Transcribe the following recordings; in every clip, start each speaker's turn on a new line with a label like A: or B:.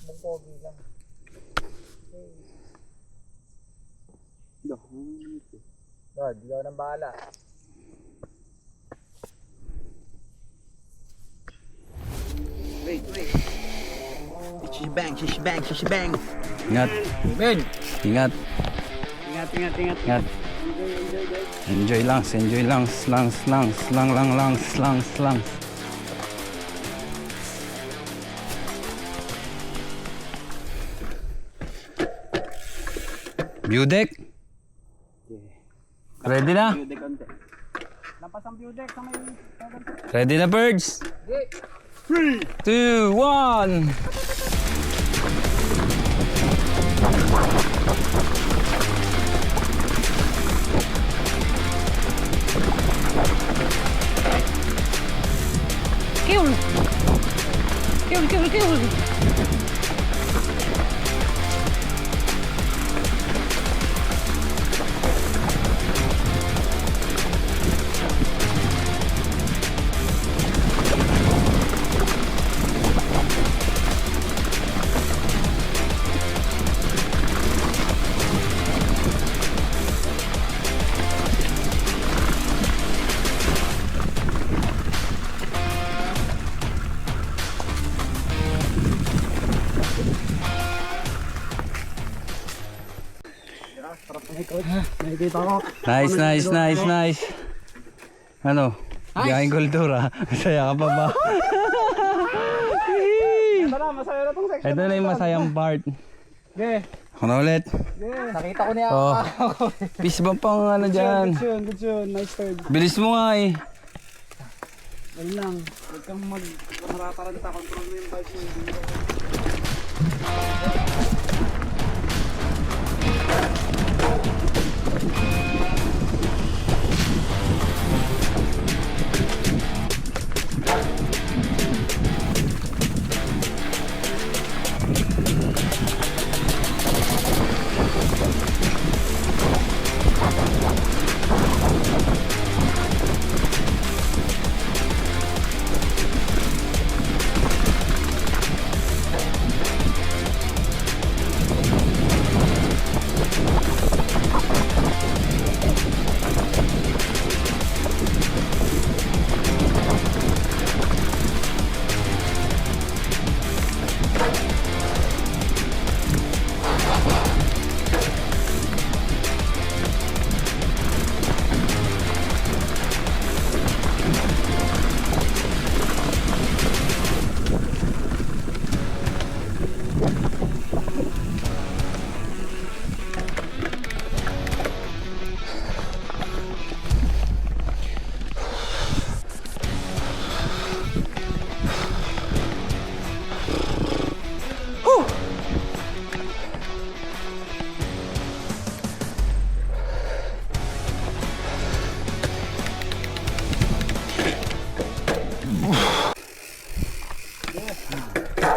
A: Magpogi lang. God, ikaw nang bahala.
B: Wait. Shishbang.
C: Ingat.
A: Ben!
C: Ingat.
B: Ingat.
C: Enjoy lang. Lang. View deck. Ready na?
B: Lampas ang view deck sa may...
C: Ready na, birds?
A: Okay.
C: 3, 2, 1.
D: Kill!
B: Nakikita ko.
C: Nice. Ano? Biyahing kultura. Masaya ka pa ba?
B: Tara, masaya na tong section.
C: Ito na yung masayang part.
B: Okay.
C: Ako na ulit.
A: Nakita ko niya
C: Oh. Peace bump pang ano dyan.
B: Good yun. Nice turn.
C: Bilis mo nga eh.
B: Ayun lang. Huwag kang marataranta. Control mo yung bike mo.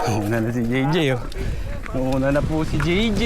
C: Una na si JJ oh. Una na po si JJ.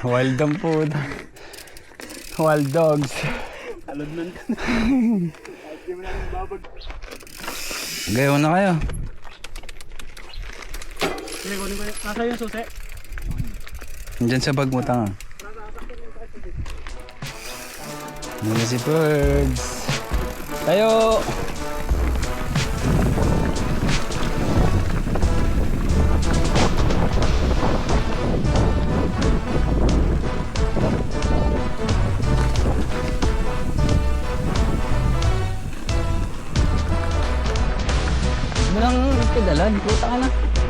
C: Wild ang puta. Wild dogs.
B: Alodnan ka na. Kahit di mo namin babag.
C: Gayaw na kayo.
B: Sige, kunin ko yun. Nasa yung susi.
C: Nandyan sa bag mo, tanga. Muna si Birds. Tayo! Mo lang pedalan, puta ka na.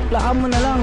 C: Plaka mo na lang.